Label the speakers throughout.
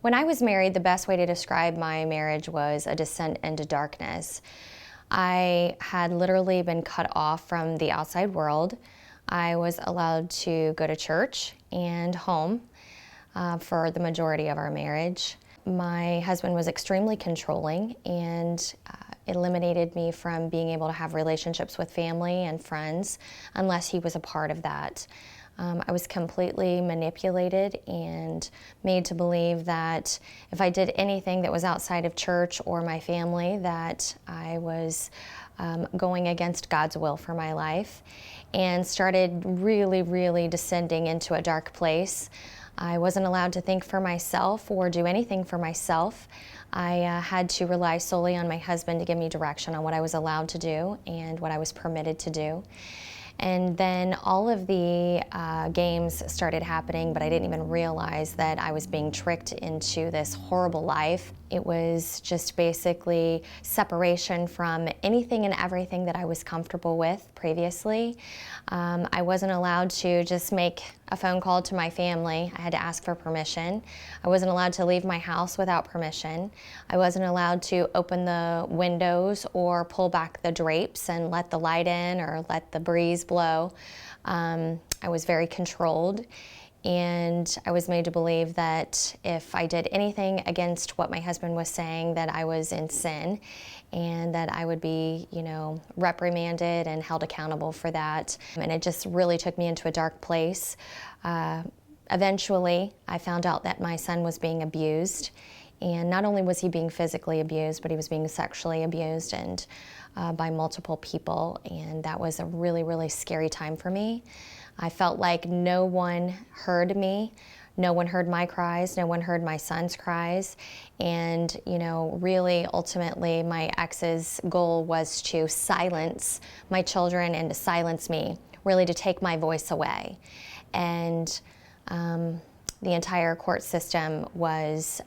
Speaker 1: When I was married, the best way to describe my marriage was a descent into darkness. I had literally been cut off from the outside world. I was allowed to go to church and home for the majority of our marriage. My husband was extremely controlling and eliminated me from being able to have relationships with family and friends unless he was a part of that. I was completely manipulated and made to believe that if I did anything that was outside of church or my family, that I was going against God's will for my life, and started really descending into a dark place. I wasn't allowed to think for myself or do anything for myself. I had to rely solely on my husband to give me direction on what I was allowed to do and what I was permitted to do. And then all of the games started happening, but I didn't even realize that I was being tricked into this horrible life. It was just basically separation from anything and everything that I was comfortable with previously. I wasn't allowed to just make a phone call to my family. I had to ask for permission. I wasn't allowed to leave my house without permission. I wasn't allowed to open the windows or pull back the drapes and let the light in or let the breeze blow. I was very controlled, and I was made to believe that if I did anything against what my husband was saying, that I was in sin and that I would be, reprimanded and held accountable for that. And it just really took me into a dark place. Eventually, I found out that my son was being abused. And not only was he being physically abused, but he was being sexually abused and by multiple people. And that was a really scary time for me. I felt like no one heard me. No one heard my cries. No one heard my son's cries. And, really, ultimately, my ex's goal was to silence my children and to silence me, really to take my voice away. And the entire court system was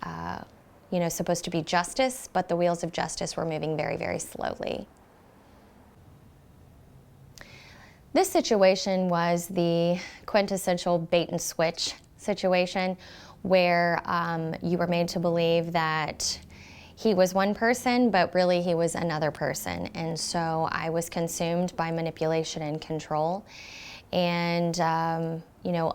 Speaker 1: supposed to be justice, but the wheels of justice were moving very slowly. This situation was the quintessential bait and switch situation where you were made to believe that he was one person, but really he was another person. And so I was consumed by manipulation and control, and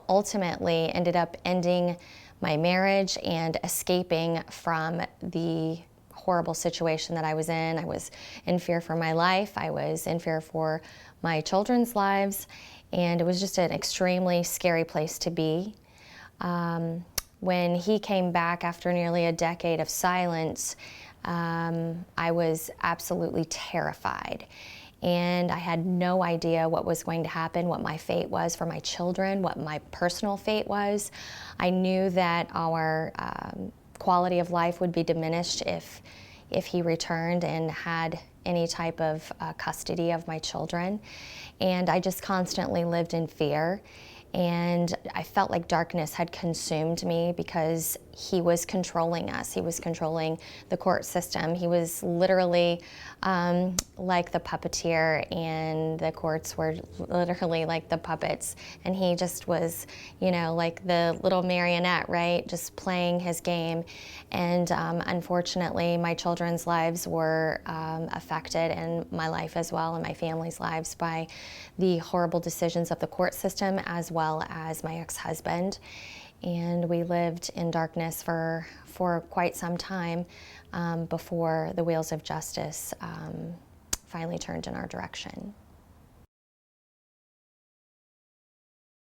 Speaker 1: ultimately ended up ending my marriage and escaping from the horrible situation that I was in. I was in fear for my life. I was in fear for my children's lives, and it was just an extremely scary place to be. When he came back after nearly a decade of silence, I was absolutely terrified. And I had no idea what was going to happen, what my fate was for my children, what my personal fate was. I knew that our quality of life would be diminished if he returned and had any type of custody of my children. And I just constantly lived in fear. And I felt like darkness had consumed me because he was controlling us. He was controlling the court system. He was literally like the puppeteer, and the courts were literally like the puppets. And he just was, like the little marionette, right? Just playing his game. And unfortunately, my children's lives were affected, and my life as well, and my family's lives, by the horrible decisions of the court system as well as my ex-husband. And we lived in darkness for quite some time before the wheels of justice finally turned in our direction.